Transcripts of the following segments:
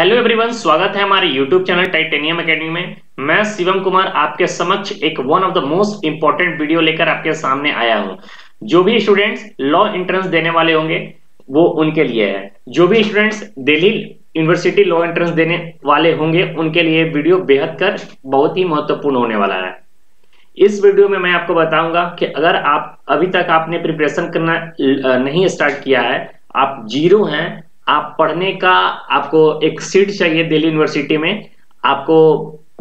Hello everyone, स्वागत है हमारे यूट्यूब चैनल टाइटेनियम एकेडमी में। मैं शिवम कुमार आपके समक्ष एक one of the most important video लेकर आपके सामने आया हूं। जो भी स्टूडेंट्स लॉ एंट्रेंस देने वाले होंगे वो उनके लिए है। जो भी students Delhi university law entrance देने वाले होंगे उनके लिए वीडियो बेहद कर बहुत ही महत्वपूर्ण होने वाला है। इस वीडियो में मैं आपको बताऊंगा कि अगर आप अभी तक आपने प्रिपरेशन करना नहीं स्टार्ट किया है, आप जीरो हैं, आप पढ़ने का आपको एक सीट चाहिए दिल्ली यूनिवर्सिटी में, आपको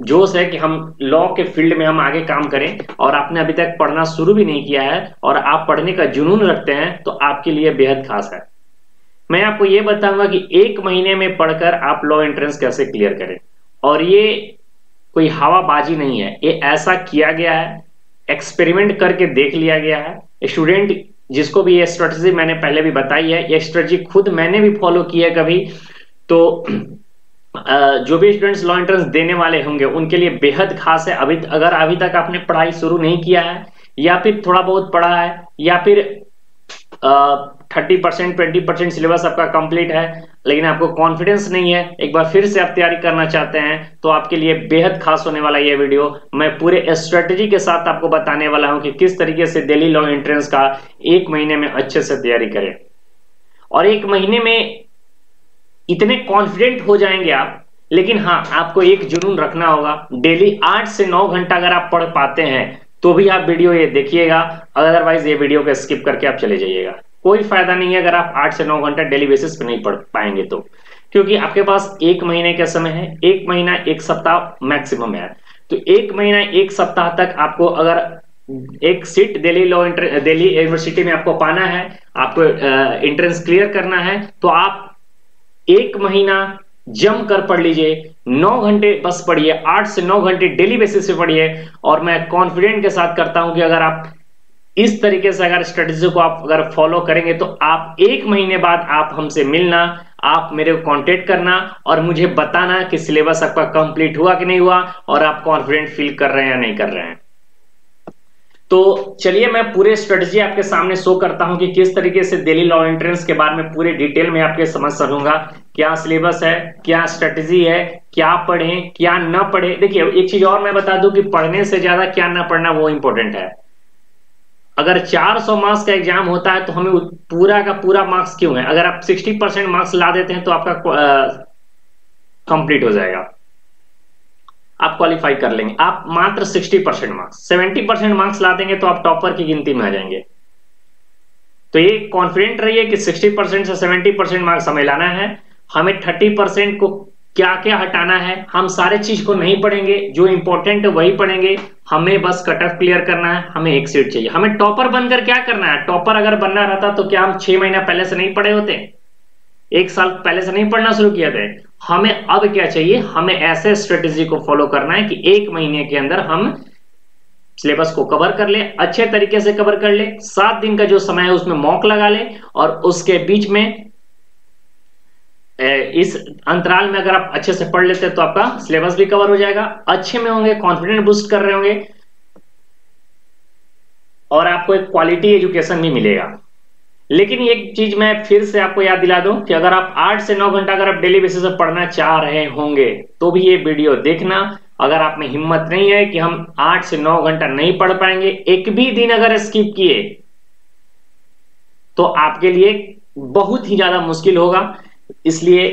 जोश है कि हम लॉ के फील्ड में हम आगे काम करें और आपने अभी तक पढ़ना शुरू भी नहीं किया है और आप पढ़ने का जुनून रखते हैं, तो आपके लिए बेहद खास है। मैं आपको ये बताऊंगा कि 1 महीने में पढ़कर आप लॉ एंट्रेंस कैसे क्लियर करें। और ये कोई हवाबाजी नहीं है, ये ऐसा किया गया है, एक्सपेरिमेंट करके देख लिया गया है। स्टूडेंट जिसको भी ये स्ट्रेटजी मैंने पहले भी बताई है, ये स्ट्रेटजी खुद मैंने भी फॉलो की है कभी। तो जो भी स्टूडेंट्स लॉ एंट्रेंस देने वाले होंगे उनके लिए बेहद खास है। अगर अभी तक आपने पढ़ाई शुरू नहीं किया है या फिर थोड़ा बहुत पढ़ा है या फिर 30% 20% सिलेबस आपका कंप्लीट है लेकिन आपको कॉन्फिडेंस नहीं है, एक बार फिर से आप तैयारी करना चाहते हैं, तो आपके लिए बेहद खास होने वाला ये वीडियो। मैं पूरे स्ट्रेटजी के साथ आपको बताने वाला हूं कि किस तरीके से दिल्ली लॉ एंट्रेंस का 1 महीने में अच्छे से तैयारी करें। और 1 महीने में इतने कॉन्फिडेंट हो जाएंगे आप, लेकिन हाँ, आपको एक जुनून रखना होगा। डेली 8 से 9 घंटा अगर आप पढ़ पाते हैं तो भी आप वीडियो ये देखिएगा, अदरवाइज ये वीडियो को स्किप करके आप चले जाइएगा। कोई फायदा नहीं है अगर आप 8 से 9 घंटा डेली बेसिस पे नहीं पढ़ पाएंगे तो, क्योंकि आपके पास 1 महीने का समय है। 1 महीना 1 सप्ताह मैक्सिमम है, तो 1 महीना 1 सप्ताह तक आपको अगर एक सीट दिल्ली यूनिवर्सिटी में आपको पाना है, आपको एंट्रेंस क्लियर करना है, तो आप 1 महीना जम कर पढ़ लीजिए। 9 घंटे बस पढ़िए, 8 से 9 घंटे डेली बेसिस पे पढ़िए। और मैं कॉन्फिडेंट के साथ करता हूं कि अगर आप इस तरीके से अगर स्ट्रेटेजी को आप अगर फॉलो करेंगे तो आप 1 महीने बाद आप हमसे मिलना, आप मेरे को कांटेक्ट करना और मुझे बताना कि सिलेबस आपका कंप्लीट हुआ कि नहीं हुआ और आप कॉन्फिडेंट फील कर रहे हैं या नहीं कर रहे हैं। तो चलिए मैं पूरे स्ट्रेटजी आपके सामने शो करता हूं कि किस तरीके से दिल्ली लॉ एंट्रेंस के बारे में पूरे डिटेल में आपके समझ सकूंगा। क्या सिलेबस है, क्या स्ट्रेटजी है, क्या पढ़ें क्या ना पढ़ें। देखिए एक चीज और मैं बता दूं कि पढ़ने से ज्यादा क्या ना पढ़ना वो इंपॉर्टेंट है। अगर 400 मार्क्स का एग्जाम होता है तो हमें पूरा का पूरा मार्क्स क्यों है? अगर आप 60% मार्क्स ला देते हैं तो आपका कंप्लीट हो जाएगा, आप क्वालिफाई कर लेंगे। आप मात्र 60% मार्क्स, 70% मार्क्स ला देंगे तो आप टॉपर की गिनती में आ जाएंगे। तो ये कॉन्फिडेंट रहिए कि 60% से 70% मार्क्स हमें लाना है। हमें 30% को क्या क्या हटाना है, हम सारे चीज को नहीं पढ़ेंगे, जो इंपॉर्टेंट है वही पढ़ेंगे। हमें बस कट ऑफ क्लियर करना है, हमें एक सीट चाहिए। हमें टॉपर बनकर क्या करना है? टॉपर अगर बनना रहता तो क्या हम 6 महीना पहले से नहीं पढ़े होते, 1 साल पहले से नहीं पढ़ना शुरू किया थे? हमें अब क्या चाहिए? हमें ऐसे स्ट्रेटेजी को फॉलो करना है कि 1 महीने के अंदर हम सिलेबस को कवर कर ले, अच्छे तरीके से कवर कर ले। 7 दिन का जो समय है उसमें मॉक लगा ले और उसके बीच में इस अंतराल में अगर आप अच्छे से पढ़ लेते हैं तो आपका सिलेबस भी कवर हो जाएगा, अच्छे में होंगे, कॉन्फिडेंस बूस्ट कर रहे होंगे और आपको एक क्वालिटी एजुकेशन भी मिलेगा। लेकिन एक चीज मैं फिर से आपको याद दिला दूं कि अगर आप 8 से 9 घंटा अगर आप डेली बेसिस पर पढ़ना चाह रहे होंगे तो भी ये वीडियो देखना। अगर आप में हिम्मत नहीं है कि हम 8 से 9 घंटा नहीं पढ़ पाएंगे, एक भी दिन अगर स्किप किए तो आपके लिए बहुत ही ज्यादा मुश्किल होगा, इसलिए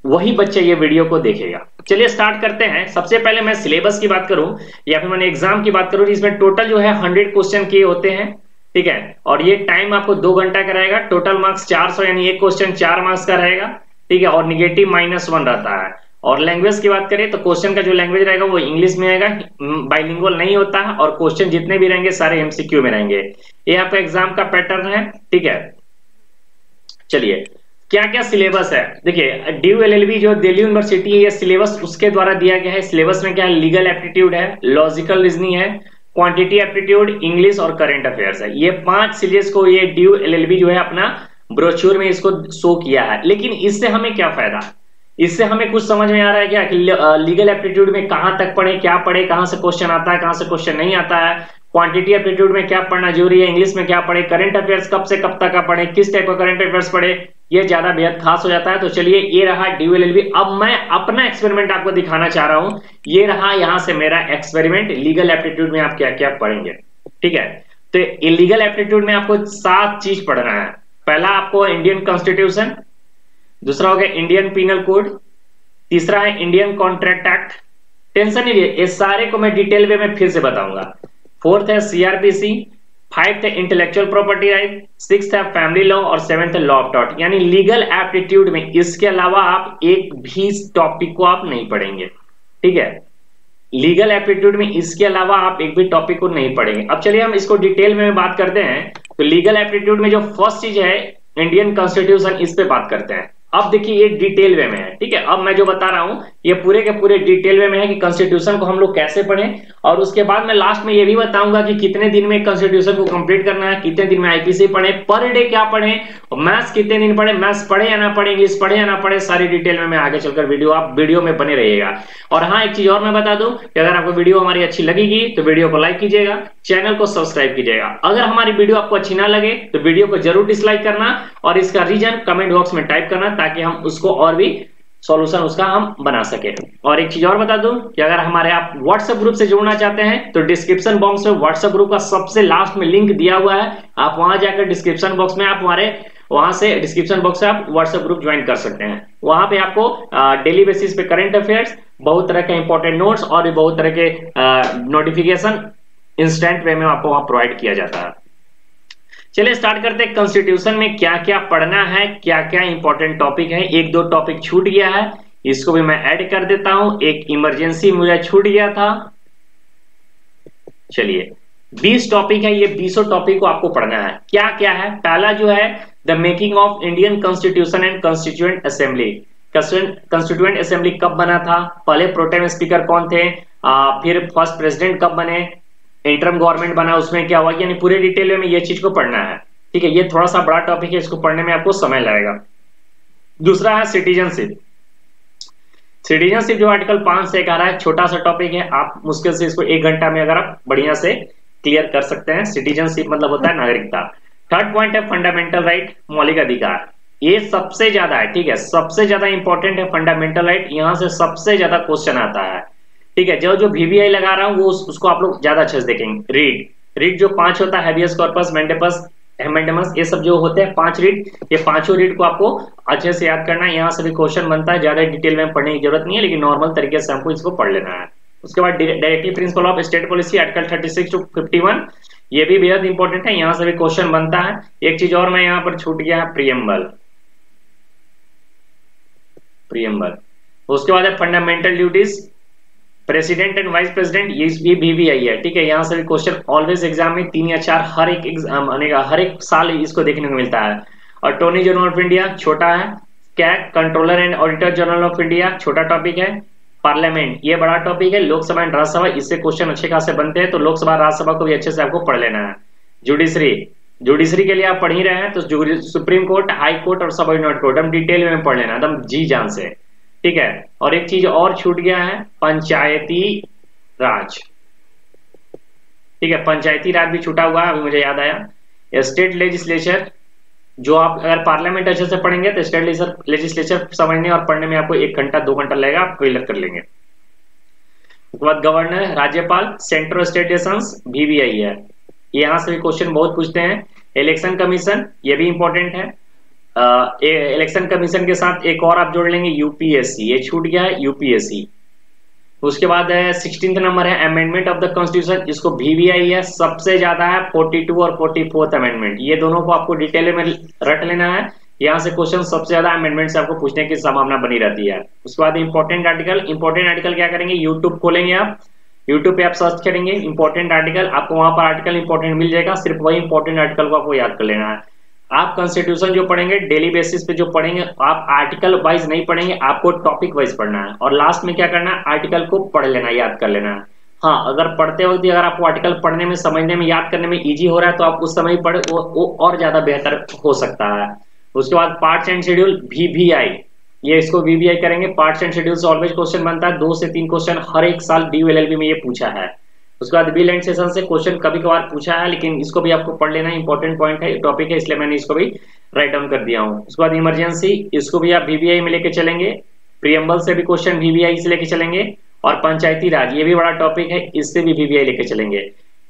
वही बच्चे ये वीडियो को देखेगा। चलिए स्टार्ट करते हैं। सबसे पहले मैं सिलेबस की बात करूं या फिर मैंने एग्जाम की बात करूं, इसमें टोटल जो है 100 क्वेश्चन किए होते हैं, ठीक है। और ये टाइम आपको 2 घंटा का रहेगा। टोटल मार्क्स 400, यानी एक क्वेश्चन 4 मार्क्स का रहेगा, ठीक है। और निगेटिव -1 रहता है। और लैंग्वेज की बात करें तो क्वेश्चन का जो लैंग्वेज रहेगा वो इंग्लिश में आएगा, बाइलिंगुअल नहीं होता है। और क्वेश्चन जितने भी रहेंगे सारे एमसीक्यू में रहेंगे। ये आपका एग्जाम का पैटर्न है, ठीक है। चलिए क्या क्या सिलेबस है, देखिए ड्यू एलएलबी जो दिल्ली यूनिवर्सिटी है, ये सिलेबस उसके द्वारा दिया गया है। सिलेबस में क्या है? लीगल एप्टीट्यूड है, लॉजिकल रीजनिंग है, क्वांटिटी एप्टीट्यूड, इंग्लिश और करंट अफेयर्स है। ये 5 सीरीज को ये ड्यू एलएलबी जो है अपना ब्रोचूर में इसको शो किया है। लेकिन इससे हमें क्या फायदा? इससे हमें कुछ समझ में आ रहा है क्या कि लीगल एप्टीट्यूड में कहां तक पढ़े, क्या पढ़े, कहां से क्वेश्चन आता है, कहां से क्वेश्चन नहीं आता है, क्वांटिटी एप्टीट्यूड में क्या पढ़ना जरूरी है, इंग्लिश में क्या पढ़े, करंट अफेयर्स कब से कब तक का पढ़े, किस टाइप का करंट अफेयर्स पढ़े, ये ज्यादा बेहद खास हो जाता है। तो चलिए, ये रहा DOLLB। अब मैं अपना एक्सपेरिमेंट आपको दिखाना चाह रहा हूं। ये रहा यहां से मेरा एक्सपेरिमेंट। लीगल एप्टीट्यूड में आप क्या क्या पढ़ेंगे, ठीक है। तो लीगल एप्टीट्यूड में आपको 7 चीज पढ़ना है। पहला आपको इंडियन कॉन्स्टिट्यूशन, दूसरा हो गया इंडियन पिनल कोड, तीसरा है इंडियन कॉन्ट्रैक्ट एक्ट। टेंशन नहीं लिए, ये सारे को मैं डिटेल में फिर से बताऊंगा। फोर्थ है CRPC, 5th है इंटेलेक्चुअल प्रॉपर्टी राइट, 6th है फैमिली लॉ और 7th है लॉ ऑफ टॉर्ट। यानी लीगल एप्टीट्यूड में इसके अलावा आप एक भी टॉपिक को आप नहीं पढ़ेंगे, ठीक है। लीगल एप्टीट्यूड में इसके अलावा आप एक भी टॉपिक को नहीं पढ़ेंगे। अब चलिए हम इसको डिटेल में बात करते हैं। तो लीगल एप्टीट्यूड में जो फर्स्ट चीज है इंडियन कॉन्स्टिट्यूशन, इस पे बात करते हैं। अब देखिए ये डिटेल वे में है, ठीक है। अब मैं जो बता रहा हूं ये पूरे के पूरे डिटेल वे में है कि कॉन्स्टिट्यूशन को हम लोग कैसे पढ़ें, और उसके बाद मैं लास्ट में ये भी बताऊंगा कि कितने दिन में कॉन्स्टिट्यूशन को कंप्लीट करना है, कितने दिन में IPC पढ़े, पर डे क्या पढ़े, और मैथ्स कितने दिन पढ़े, मैथ्स पढ़े या ना पढ़े, इंग्लिश पढ़े या ना पढ़े, सारी डिटेल में मैं आगे चलकर आप वीडियो में बने रहिएगा। और हाँ, एक चीज और मैं बता दूं कि अगर आपको वीडियो हमारी अच्छी लगेगी तो वीडियो को लाइक कीजिएगा, चैनल को सब्सक्राइब कीजिएगा। अगर हमारी वीडियो आपको अच्छी ना लगे तो वीडियो को जरूर डिसलाइक करना और इसका रीजन कमेंट बॉक्स में टाइप करना, ताकि हम उसको और भी सॉल्यूशन उसका हम बना सके। और एक चीज और बता दूं कि अगर हमारे आप व्हाट्सएप ग्रुप से जुड़ना चाहते हैं तो डिस्क्रिप्शन बॉक्स में व्हाट्सएप ग्रुप का सबसे लास्ट में लिंक दिया हुआ है। आप वहां जाकर डिस्क्रिप्शन बॉक्स में आप हमारे वहां से डिस्क्रिप्शन बॉक्स से आप व्हाट्सएप ग्रुप ज्वाइन कर सकते हैं। वहां पे आपको डेली बेसिस पे करंट अफेयर्स, बहुत तरह के इंपॉर्टेंट नोट्स और भी बहुत तरह के नोटिफिकेशन इंस्टेंट वे में आपको वहां प्रोवाइड किया जाता है। चलिए स्टार्ट करते हैं। कॉन्स्टिट्यूशन में क्या क्या पढ़ना है, क्या क्या इंपॉर्टेंट टॉपिक है। एक दो टॉपिक छूट गया है, इसको भी मैं ऐड कर देता हूं। एक इमरजेंसी मुझे छूट गया था। चलिए 20 टॉपिक है, ये 20 टॉपिक को आपको पढ़ना है। क्या क्या है? पहला जो है the making of Indian constitution and constituent assembly. Constituent assembly कब बना था, पहले प्रोटेम स्पीकर कौन थे, फिर फर्स्ट प्रेसिडेंट कब बने, इंटरम गवर्नमेंट बना उसमें क्या हुआ, यानी पूरे डिटेल में ये चीज को पढ़ना है, ठीक है। ये थोड़ा सा बड़ा टॉपिक है, इसको पढ़ने में आपको समय लगेगा। दूसरा है सिटीजनशिप। सिटीजनशिप जो आर्टिकल 5 से 11 है, छोटा सा टॉपिक है, आप मुश्किल से इसको 1 घंटा में अगर आप बढ़िया से क्लियर कर सकते हैं। सिटीजनशिप मतलब होता है नागरिकता। थर्ड पॉइंट है फंडामेंटल राइट, मौलिक अधिकार। ये सबसे ज्यादा है, ठीक है, सबसे ज्यादा इंपॉर्टेंट है फंडामेंटल राइट। यहां से सबसे ज्यादा क्वेश्चन आता है, ठीक है। जो VBI लगा रहा हूं वो उसको आप लोग ज्यादा अच्छे से देखेंगे। रीड जो 5 होता है, हैबियस कॉर्पस, मेंडेपस, एमेंडमस, ये सब जो होते हैं 5 रीड, ये पांचों रीड को आपको अच्छे से याद करना है। यहाँ से भी क्वेश्चन बनता है, ज्यादा डिटेल में पढ़ने की जरूरत नहीं है, लेकिन नॉर्मल तरीके से हमको इसको पढ़ लेना है। उसके बाद directive principle of state policy, article 36 to 51, ये भी बेहद इंपॉर्टेंट है, यहाँ से भी क्वेश्चन बनता है। एक चीज और मैं यहाँ पर छूट गया है, प्रियम्बल। उसके बाद है fundamental duties, president and vice president, ये भी आई है, ठीक है। यहाँ से भी क्वेश्चन ऑलवेज एग्जाम में 3 या 4 हर एक एग्जाम हर एक साल इसको देखने को मिलता है। और अटॉर्नी जनरल ऑफ इंडिया छोटा है। CAG, controller and auditor general of India, छोटा टॉपिक है। पार्लियामेंट, ये बड़ा टॉपिक है। लोकसभा एंड राज्यसभा, इससे क्वेश्चन अच्छे खासे बनते हैं, तो लोकसभा राज्यसभा को भी अच्छे से आपको पढ़ लेना है। जुडिशरी के लिए आप पढ़ ही रहे हैं, तो सुप्रीम कोर्ट, हाई कोर्ट और सब ऑर्डिनेट कोर्ट हम डिटेल में पढ़ लेना एकदम जी जान से, ठीक है। और एक चीज और छूट गया है, पंचायती राज, ठीक है। पंचायती राज भी छूटा हुआ है, अभी मुझे याद आया। स्टेट लेजिस्लेचर, जो आप अगर पार्लियामेंट अच्छे से पढ़ेंगे तो स्टेट लेजिस्लेचर समझने और पढ़ने में आपको 1 घंटा 2 घंटा लगेगा, आप क्लियर कर लेंगे। उसके बाद गवर्नर, राज्यपाल, centre of state sessions, VBI है, यहां से भी क्वेश्चन बहुत पूछते हैं। इलेक्शन कमीशन, ये भी इंपॉर्टेंट है। इलेक्शन कमीशन के साथ एक और आप जोड़ लेंगे, UPSC, ये छूट गया है, UPSC। उसके बाद 16th नंबर है अमेंडमेंट ऑफ द कॉन्स्टिट्यूशन, इसको VBI है, सबसे ज्यादा है 42 और 44th अमेंडमेंट, ये दोनों को आपको डिटेल में रट लेना है। यहाँ से क्वेश्चन सबसे ज्यादा अमेंडमेंट से आपको पूछने की संभावना बनी रहती है। उसके बाद इंपॉर्टेंट आर्टिकल क्या करेंगे, यूट्यूब खोलेंगे आप, यूट्यूब पे आप सर्च करेंगे इंपॉर्टेंट आर्टिकल, आपको वहां पर आर्टिकल इंपॉर्टेंट मिल जाएगा। सिर्फ वही इंपॉर्टेंट आर्टिकल को आपको याद कर लेना है। आप कॉन्स्टिट्यूशन जो पढ़ेंगे डेली बेसिस पे जो पढ़ेंगे, आप आर्टिकल वाइज नहीं पढ़ेंगे, आपको टॉपिक वाइज पढ़ना है। और लास्ट में क्या करना है, आर्टिकल को पढ़ लेना, याद कर लेना है। हाँ, अगर पढ़ते वक्त अगर आपको आर्टिकल पढ़ने में, समझने में, याद करने में इजी हो रहा है तो आप उस समय पढ़े, वो और ज्यादा बेहतर हो सकता है। उसके बाद पार्ट्स एंड शेड्यूल, VBI, ये इसको VBI करेंगे। पार्ट्स एंड शेड्यूल से ऑलवेज क्वेश्चन बनता है, 2 से 3 क्वेश्चन हर एक साल DOLLB में ये पूछा है, उसके बाद बिल एंड सेशन से क्वेश्चन कभी कभार पूछा है, लेकिन इसको भी आपको पढ़ लेना, इंपॉर्टेंट पॉइंट है, टॉपिक है, इसलिए मैंने इसको भी राइट डाउन कर दिया हूँ। उसके बाद इमरजेंसी, इसको भी आप वीवीआई में लेके चलेंगे, प्रियम्बल से भी क्वेश्चन वीवीआई से लेके चलेंगे, और पंचायती राज ये भी बड़ा टॉपिक है, इससे भी वीवीआई लेके चलेंगे।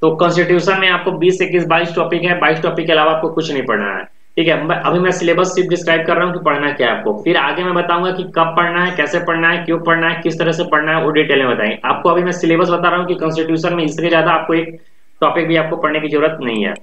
तो कॉन्स्टिट्यूशन में आपको 20 से 22 टॉपिक है, 22 टॉपिक के अलावा आपको कुछ नहीं पढ़ना है, ठीक है। अभी मैं सिलेबस सिर्फ डिस्क्राइब कर रहा हूँ कि पढ़ना क्या है आपको, फिर आगे मैं बताऊंगा कि कब पढ़ना है, कैसे पढ़ना है, क्यों पढ़ना है, किस तरह से पढ़ना है, वो डिटेल में बताएंगे आपको। अभी मैं सिलेबस बता रहा हूँ कि कॉन्स्टिट्यूशन में इससे ज्यादा आपको एक टॉपिक भी आपको पढ़ने की जरूरत नहीं है।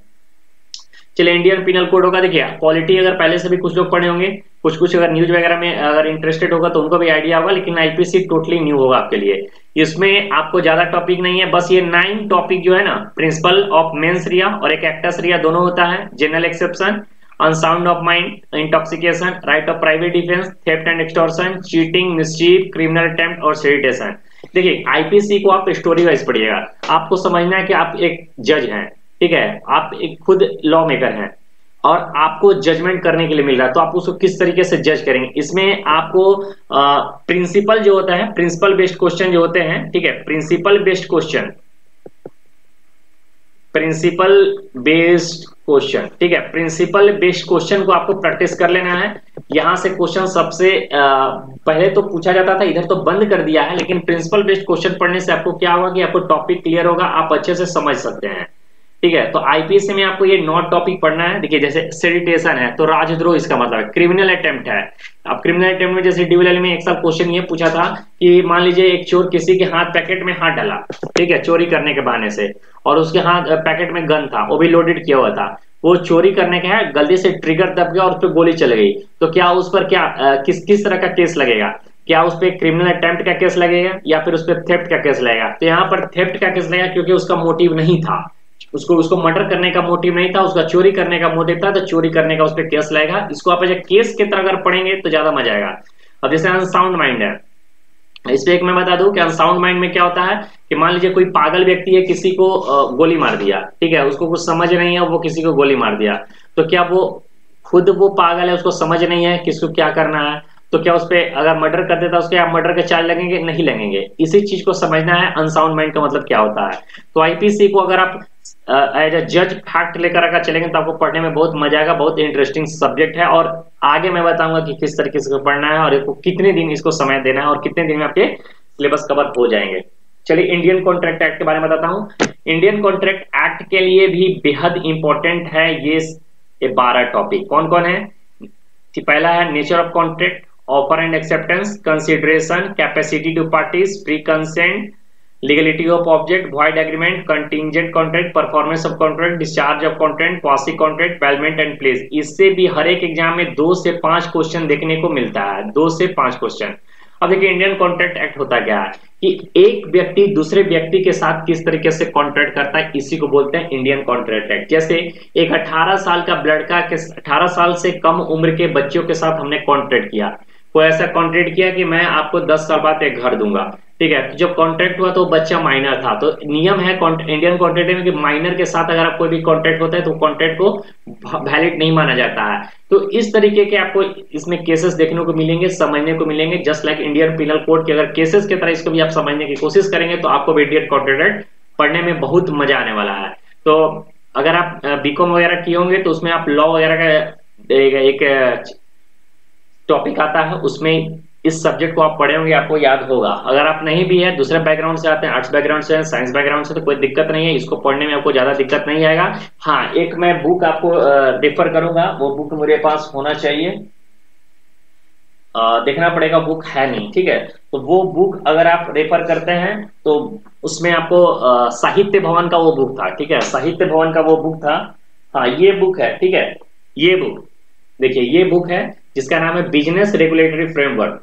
चलिए, इंडियन पिनल कोड होगा, देखिए पॉलिटी अगर पहले से भी कुछ लोग पढ़े होंगे, कुछ अगर न्यूज वगैरह में अगर इंटरेस्टेड होगा तो उनको भी आइडिया होगा, लेकिन आईपीसी टोटली न्यू होगा आपके लिए। इसमें आपको ज्यादा टॉपिक नहीं है, बस ये 9 टॉपिक जो है ना, प्रिंसिपल ऑफ मेंस रिया और एक एक्टस रिया दोनों होता है, general exception, unsound of mind, intoxication, right of private defence, theft and extortion, cheating, mischief, criminal attempt और सेडिटेशन। देखिए आईपीसी को आप स्टोरी वाइज पढ़िएगा, आपको समझना है कि आप एक जज हैं, ठीक है, आप एक खुद लॉ मेकर हैं और आपको जजमेंट करने के लिए मिल रहा है, तो आप उसको किस तरीके से जज करेंगे। इसमें आपको प्रिंसिपल जो होता है, प्रिंसिपल बेस्ड क्वेश्चन जो होते हैं, ठीक है, principle based question, principle based question, ठीक है, प्रिंसिपल बेस्ड क्वेश्चन को आपको प्रैक्टिस कर लेना है। यहां से क्वेश्चन सबसे पहले तो पूछा जाता था, इधर तो बंद कर दिया है, लेकिन प्रिंसिपल बेस्ड क्वेश्चन पढ़ने से आपको क्या होगा कि आपको टॉपिक क्लियर होगा, आप अच्छे से समझ सकते हैं, ठीक है। तो आईपीसी में आपको ये 9 टॉपिक पढ़ना है। देखिए जैसे सेडिटेशन है तो राजद्रोह इसका मतलब है, क्रिमिनल अटेम्प्ट है। अब क्रिमिनल अटेम्प्ट में जैसे डीवीएल में एक साल क्वेश्चन ये पूछा था कि मान लीजिए एक चोर किसी के हाथ पैकेट में हाथ डाला, ठीक है, चोरी करने के बहाने से, और उसके हाथ पैकेट में गन था, वो भी लोडेड किया हुआ था, वो चोरी करने का है, गलती से ट्रिगर दब गया और उस पर गोली चल गई, तो क्या उस पर क्या किस तरह का केस लगेगा? क्या उस पर क्रिमिनल अटेम्प्ट का केस लगेगा या फिर उस पर थेफ्ट का केस लगेगा? तो यहाँ पर थेफ्ट का केस लगेगा, क्योंकि उसका मोटिव नहीं था, उसको मर्डर करने का मोटिव नहीं था, उसका चोरी करने का मोटिव था, तो चोरी करने का उस पर केस लगेगा। इसको आप केस की तरह अगर पढ़ेंगे तो ज्यादा मजा आएगा। अब जैसे अनसाउंड माइंड है, इस पे एक मैं बता दूं कि अनसाउंड माइंड में क्या होता है कि मान लीजिए कोई पागल व्यक्ति है, किसी को गोली मार दिया, ठीक है, उसको कुछ समझ नहीं है, वो किसी को गोली मार दिया, तो क्या वो खुद वो पागल है, उसको समझ नहीं है किसको क्या करना है, तो क्या उस पर अगर मर्डर कर देता उसके आप मर्डर के चार्ज लगेंगे? नहीं लगेंगे। इसी चीज को समझना है, अनसाउंड माइंड का मतलब क्या होता है। तो आईपीसी को अगर आप एज अ जज फैक्ट लेकर अगर चलेंगे तो आपको पढ़ने में बहुत मजा आएगा, बहुत इंटरेस्टिंग सब्जेक्ट है, और आगे मैं बताऊंगा कि किस तरीके से पढ़ना है और इसको कितने दिन इसको समय देना है और कितने दिन में आपके सिलेबस कवर हो जाएंगे। चलिए इंडियन कॉन्ट्रैक्ट एक्ट के बारे में बताता हूँ। इंडियन कॉन्ट्रैक्ट एक्ट के लिए भी बेहद इंपॉर्टेंट है ये 12 टॉपिक। कौन कौन है? पहला है nature of contract, offer and acceptance, consideration, capacity to parties, pre consent, legality of object, void agreement, contingent contract, performance of contract, discharge of contract, quasi contract, payment and place. इससे भी हर एक exam में 2 से 5 question देखने को मिलता है, 2 से 5 क्वेश्चन। अब देखिए इंडियन कॉन्ट्रैक्ट एक्ट होता क्या है कि एक व्यक्ति दूसरे व्यक्ति के साथ किस तरीके से कॉन्ट्रैक्ट करता है, इसी को बोलते हैं इंडियन कॉन्ट्रैक्ट एक्ट। जैसे एक 18 साल का लड़का के 18 साल से कम उम्र के बच्चों के साथ हमने कॉन्ट्रैक्ट किया, कोई ऐसा कॉन्ट्रैक्ट किया कि मैं आपको 10 साल बाद एक घर दूंगा, ठीक है। जब कॉन्ट्रैक्ट हुआ तो बच्चा माइनर था, तो नियम है इंडियन कॉन्ट्रैक्ट में कि माइनर के साथ अगर आप कोई भी कॉन्ट्रैक्ट होता है तो कॉन्ट्रैक्ट को वैलिड नहीं माना जाता है। तो इस तरीके के आपको इसमें केसेस देखने को मिलेंगे, समझने को मिलेंगे, just like Indian penal code के अगर केसेस की तरह इसको भी आप समझने की कोशिश करेंगे तो आपको इंडियन कॉन्ट्रैक्ट एक्ट पढ़ने में बहुत मजा आने वाला है। तो अगर आप बीकॉम वगैरह किए होंगे तो उसमें आप लॉ वगैरह का एक टॉपिक आता है, उसमें इस सब्जेक्ट को आप पढ़े होंगे, आपको याद होगा। अगर आप नहीं भी है, दूसरे बैकग्राउंड से आते हैं, आर्ट्स बैकग्राउंड से, साइंस बैकग्राउंड से, तो कोई दिक्कत नहीं है, इसको पढ़ने में आपको ज्यादा दिक्कत नहीं आएगा। हाँ, एक मैं बुक आपको रेफर करूंगा, वो बुक मेरे पास होना चाहिए, देखना पड़ेगा, बुक है नहीं, ठीक है। तो वो बुक अगर आप रेफर करते हैं तो उसमें आपको साहित्य भवन का वो बुक था, ठीक है, साहित्य भवन का वो बुक था। हाँ, ये बुक है, ठीक है, ये बुक देखिए, ये बुक है जिसका नाम है बिजनेस रेगुलेटरी फ्रेमवर्क,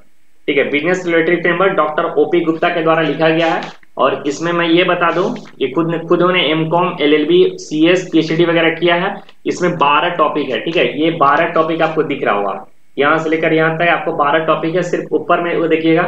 ठीक है, business regulatory framework doctor OP Gupta के द्वारा लिखा गया है। और इसमें मैं ये बता दूं, ये खुद उन्होंने एमकॉम, एलएलबी, सीएस, पीएचडी वगैरह किया है। इसमें 12 टॉपिक है, ठीक है, ये 12 टॉपिक आपको दिख रहा होगा, यहां से लेकर यहां तक आपको 12 टॉपिक है। सिर्फ ऊपर में वो देखिएगा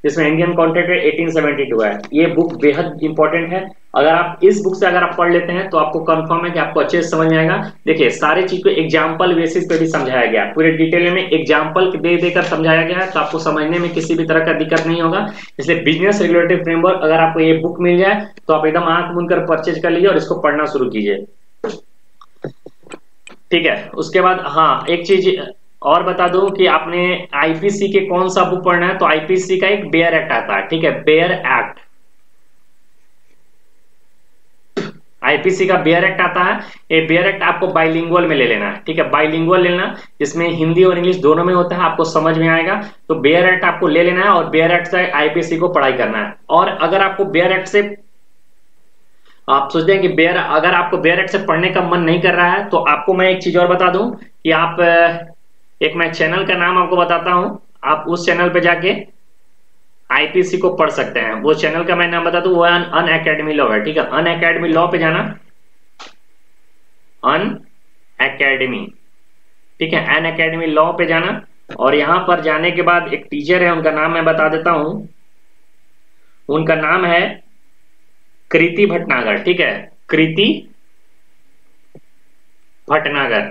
जिसमें इंडियन कॉन्ट्रैक्ट 1872 है। ये बुक बेहद इंपॉर्टेंट है। अगर आप इस बुक से अगर आप पढ़ लेते हैं तो आपको कंफर्म है कि आपको अच्छे से समझ में आएगा। देखिए सारी चीज को एग्जाम्पल बेसिस पे भी समझाया गया, पूरे डिटेल में एग्जाम्पल दे देकर समझाया गया है, तो आपको समझने में किसी भी तरह का दिक्कत नहीं होगा। इसलिए बिजनेस रेगुलेटरी फ्रेमवर्क अगर आपको ये बुक मिल जाए तो आप एकदम आंख मूंद कर परचेज कर लीजिए और इसको पढ़ना शुरू कीजिए। ठीक है, उसके बाद हाँ एक चीज और बता दूं कि आपने आईपीसी के कौन सा बुक पढ़ना है, तो आईपीसी का एक बेयर एक्ट आता है, ठीक है, बेयर एक्ट, आईपीसी का बेयर एक्ट आता है। ये बेयर एक्ट आपको बाइलिंगुअल में ले लेना है, ठीक है, बाइलिंगुअल लेना, जिसमें हिंदी और इंग्लिश दोनों में होता है, आपको समझ में आएगा। तो बेयर एक्ट आपको ले लेना है और बेयर एक्ट से आईपीसी को पढ़ाई करना है। और अगर आपको बेयर एक्ट से आप सोचते हैं कि अगर आपको बेयर एक्ट से पढ़ने का मन नहीं कर रहा है, तो आपको मैं एक चीज और बता दूं कि आप एक मैं चैनल का नाम आपको बताता हूं, आप उस चैनल पे जाके आईपीसी को पढ़ सकते हैं। वो चैनल का मैं नाम बता दूं, वो अन अकेडमी लॉ है, ठीक है, अन अकेडमी लॉ पे जाना, अन अकेडमी, ठीक है, अन अकेडमी लॉ पे जाना। और यहां पर जाने के बाद एक टीचर है, उनका नाम मैं बता देता हूं, उनका नाम है कृति भटनागर, ठीक है, कृति भटनागर,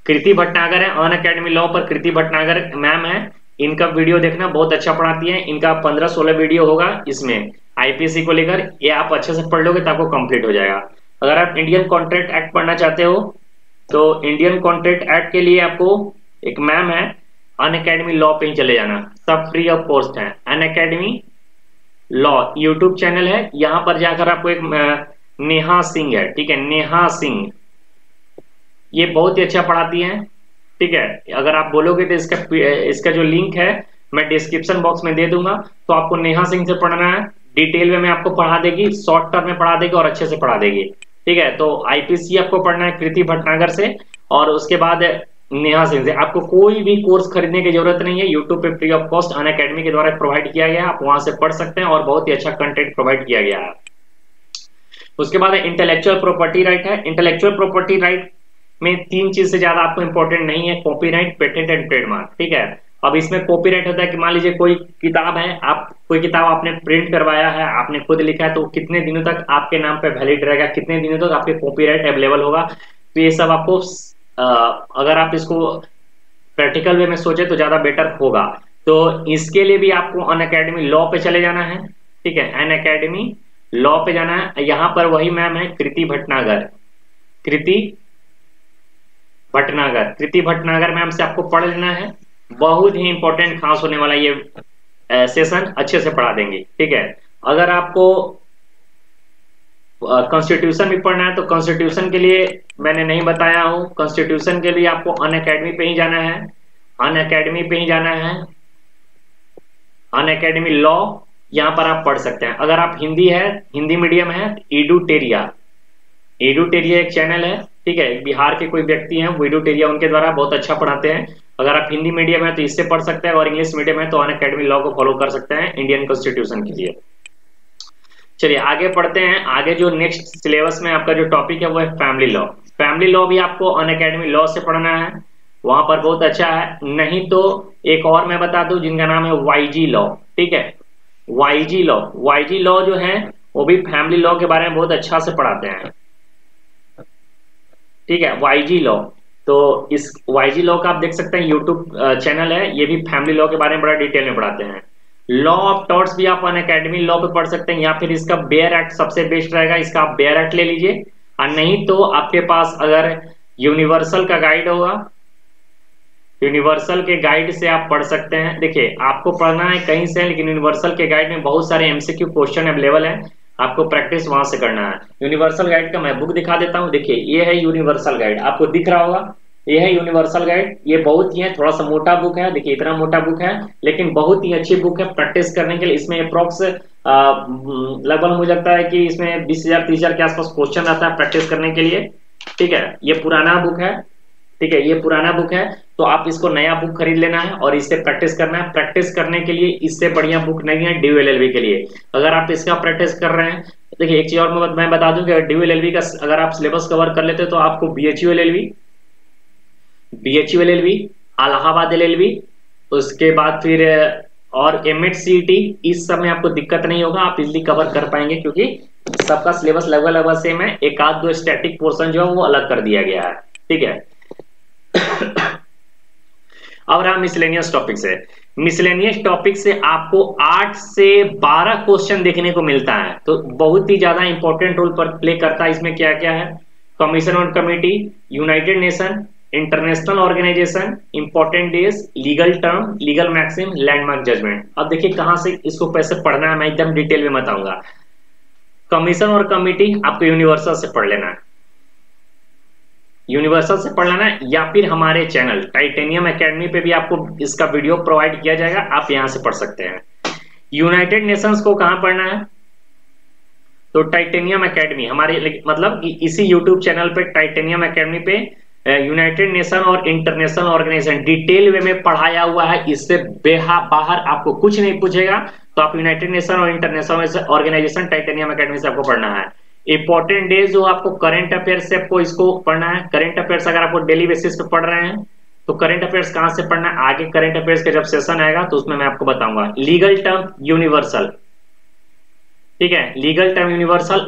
कृति भटनागर है, अन अकेडमी लॉ पर कृति भटनागर मैम है। इनका वीडियो देखना, बहुत अच्छा पढ़ाती है, इनका 15-16 वीडियो होगा इसमें आईपीसी को लेकर, ये आप अच्छे से पढ़ लोगे तो आपको कंप्लीट हो जाएगा। अगर आप इंडियन कॉन्ट्रैक्ट एक्ट पढ़ना चाहते हो तो इंडियन कॉन्ट्रैक्ट एक्ट के लिए आपको एक मैम है, अन अकेडमी लॉ पे ही चले जाना, सब फ्री ऑफ कॉस्ट है, अन अकेडमी लॉ यूट्यूब चैनल है। यहाँ पर जाकर आपको एक नेहा सिंह है, ठीक है, नेहा सिंह, ये बहुत ही अच्छा पढ़ाती हैं, ठीक है। अगर आप बोलोगे तो इसका जो लिंक है मैं डिस्क्रिप्शन बॉक्स में दे दूंगा, तो आपको नेहा सिंह से पढ़ना है, डिटेल में आपको पढ़ा देगी, शॉर्ट टर्म में पढ़ा देगी और अच्छे से पढ़ा देगी, ठीक है। तो आईपीसी आपको पढ़ना है कृति भटनागर से, और उसके बाद नेहा सिंह से। आपको कोई भी कोर्स खरीदने की जरूरत नहीं है, यूट्यूब पे free of cost Unacademy के द्वारा प्रोवाइड किया गया है, आप वहां से पढ़ सकते हैं और बहुत ही अच्छा कंटेंट प्रोवाइड किया गया है। उसके बाद इंटेलेक्चुअल प्रॉपर्टी राइट है। इंटेलेक्चुअल प्रॉपर्टी राइट में 3 चीज से ज्यादा आपको इंपॉर्टेंट नहीं है, कॉपीराइट, पेटेंट एंड ट्रेडमार्क, ठीक है। अब इसमें कॉपीराइट होता है कि मान लीजिए कोई किताब है, आप कोई किताब आपने प्रिंट करवाया है, आपने खुद लिखा है, तो कितने दिनों तक आपके नाम पे वैलिड रहेगा, कितने दिनों तक आपके कॉपीराइट अवेलेबल होगा, तो ये सब आपको अगर आप इसको प्रैक्टिकल वे में सोचे तो ज्यादा बेटर होगा। तो इसके लिए भी आपको अन अकेडमी लॉ पे चले जाना है, ठीक है, अन अकेडमी लॉ पे जाना है। यहाँ पर वही मैम है कृति भटनागर, कृति भटनागर, कृति भटनागर मैम से आपको पढ़ लेना है, बहुत ही इंपॉर्टेंट खास होने वाला ये सेशन, अच्छे से पढ़ा देंगे, ठीक है। अगर आपको कॉन्स्टिट्यूशन भी पढ़ना है तो कॉन्स्टिट्यूशन के लिए मैंने नहीं बताया हूं, कॉन्स्टिट्यूशन के लिए आपको अन अकेडमी पे ही जाना है, अन अकेडमी पे ही जाना है, अन अकेडमी लॉ, यहां पर आप पढ़ सकते हैं। अगर आप हिंदी मीडियम है, एडुटेरिया, एडुटेरिया एक चैनल है, ठीक है, बिहार के कोई व्यक्ति हैं वो एडुटेरिया, उनके द्वारा बहुत अच्छा पढ़ाते हैं। अगर आप हिंदी मीडियम है तो इससे पढ़ सकते हैं, और इंग्लिश मीडियम है तो अन अकेडमी लॉ को फॉलो कर सकते हैं इंडियन कॉन्स्टिट्यूशन के लिए। चलिए आगे पढ़ते हैं। आगे जो नेक्स्ट सिलेबस में आपका जो टॉपिक है वो है फैमिली लॉ। फैमिली लॉ भी आपको अन अकेडमी लॉ से पढ़ना है, वहां पर बहुत अच्छा है। नहीं तो एक और मैं बता दूं जिनका नाम है वाईजी लॉ, ठीक है, वाईजी लॉ, वाईजी लॉ जो है वो भी फैमिली लॉ के बारे में बहुत अच्छा से पढ़ाते हैं, ठीक है, वाईजी लॉ। तो इस वाईजी लॉ का आप देख सकते हैं यूट्यूब चैनल है, ये भी फैमिली लॉ के बारे में बड़ा डिटेल में पढ़ाते हैं। लॉ ऑफ टॉर्ट्स भी आप अन अकेडमी लॉ पे पढ़ सकते हैं, या फिर इसका बेयर एक्ट सबसे बेस्ट रहेगा, इसका आप बेयर एक्ट ले लीजिए। और नहीं तो आपके पास अगर यूनिवर्सल का गाइड होगा, यूनिवर्सल के गाइड से आप पढ़ सकते हैं। देखिए आपको पढ़ना है कहीं से, लेकिन यूनिवर्सल के गाइड में बहुत सारे एमसीक्यू क्वेश्चन अवेलेबल है, आपको प्रैक्टिस वहां से करना है। यूनिवर्सल गाइड का मैं बुक दिखा देता हूं, देखिए ये है यूनिवर्सल गाइड, आपको दिख रहा होगा, ये है यूनिवर्सल गाइड। ये बहुत ही है, थोड़ा सा मोटा बुक है, देखिए इतना मोटा बुक है, लेकिन बहुत ही अच्छी बुक है प्रैक्टिस करने के लिए। इसमें अप्रोक्स लगभग मुझे लगता है कि इसमें 20,000 30,000 के आसपास क्वेश्चन आता है प्रैक्टिस करने के लिए, ठीक है। ये पुराना बुक है, ठीक है, ये पुराना बुक है, तो आप इसको नया बुक खरीद लेना है और इससे प्रैक्टिस करना है। प्रैक्टिस करने के लिए इससे बढ़िया बुक नहीं है DULLB के लिए। अगर आप इसका प्रैक्टिस कर रहे हैं, देखिए एक चीज और मैं बता दूं कि DULLB का अगर आप सिलेबस कवर कर लेते तो आपको BHU LLB, इलाहाबाद LLB, उसके बाद फिर और एमएड सीईटी इस सब में आपको दिक्कत नहीं होगा, आप इजीली कवर कर पाएंगे क्योंकि सबका सिलेबस लगभग लगभग सेम है। एक आध दो स्टैटिक पोर्शन जो है वो अलग कर दिया गया है, ठीक है। अब रहा मिसलेनियस टॉपिक से। मिसलेनियस टॉपिक से आपको 8 से 12 क्वेश्चन देखने को मिलता है, तो बहुत ही ज्यादा इंपॉर्टेंट रोल पर प्ले करता है। इसमें क्या क्या है? Commission on committee, united nation, international organisation, important days, legal term, legal maxim, landmark judgement. अब देखिए कहां से इसको कैसे पढ़ना है, मैं एकदम डिटेल में बताऊंगा। कमीशन और कमिटी आपको यूनिवर्सल से पढ़ लेना है, यूनिवर्सल से पढ़ लेना है, या फिर हमारे चैनल टाइटेनियम एकेडमी पे भी आपको इसका वीडियो प्रोवाइड किया जाएगा, आप यहां से पढ़ सकते हैं। यूनाइटेड नेशंस को कहां पढ़ना है? तो टाइटेनियम एकेडमी हमारे मतलब कि इसी यूट्यूब चैनल पे टाइटेनियम एकेडमी पे यूनाइटेड नेशन और इंटरनेशनल ऑर्गेनाइजेशन डिटेल वे में पढ़ाया हुआ है। इससे बाहर आपको कुछ नहीं पूछेगा, तो आप यूनाइटेड नेशन और इंटरनेशनल ऑर्गेनाइजेशन टाइटेनियम एकेडमी से आपको पढ़ना है। इंपॉर्टेंट डेज जो आपको करंट अफेयर्स से आपको इसको पढ़ना है। करंट अफेयर्स अगर आपको डेली बेसिस पे पढ़ रहे हैं तो करंट अफेयर्स कहां से पढ़ना है? आगे करंट अफेयर्स का जब सेशन आएगा तो उसमें मैं आपको बताऊंगा। लीगल टर्म यूनिवर्सल, ठीक है, legal term universal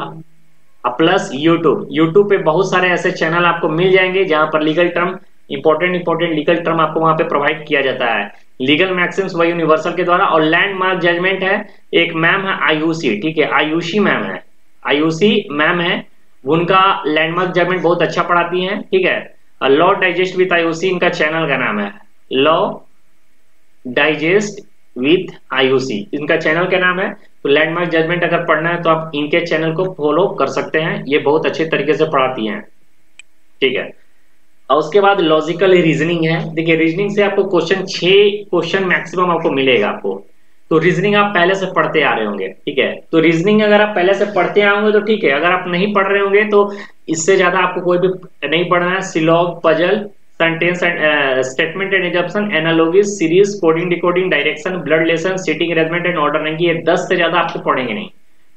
plus YouTube पे बहुत सारे ऐसे चैनल आपको मिल जाएंगे जहां पर legal term important legal term आपको वहां पे प्रोवाइड किया जाता है। लीगल मैक्सिम्स वह यूनिवर्सल के द्वारा, और लैंडमार्क जजमेंट है, एक मैम है आयुषी, ठीक है, आयुषी मैम है, आयुषी मैम है, उनका लैंडमार्क जजमेंट बहुत अच्छा पढ़ाती हैं, ठीक है। लॉ डाइजेस्ट विद आयुषी इनका चैनल का नाम है, लॉ डाइजेस्ट विथ आयुषी इनका चैनल का नाम है। तो लैंडमार्क जजमेंट अगर पढ़ना है तो आप इनके चैनल को फॉलो कर सकते हैं, ये बहुत अच्छे तरीके से पढ़ाती हैं, ठीक है। और उसके बाद लॉजिकल रीजनिंग है। देखिए रीजनिंग से आपको 6 क्वेश्चन मैक्सिमम आपको मिलेगा आपको। तो रीजनिंग आप पहले से पढ़ते आ रहे होंगे, ठीक है। तो रीजनिंग अगर आप पहले से पढ़ते आए होंगे तो ठीक है, अगर आप नहीं पढ़ रहे होंगे तो इससे ज्यादा आपको कोई भी नहीं पढ़ना है। Syllogism, puzzle, sentence and statement and assumption, analogies, series, coding, decoding, direction, blood relation, sitting arrangement and order नहीं, ये 10 से ज्यादा आपको पढ़ेंगे नहीं,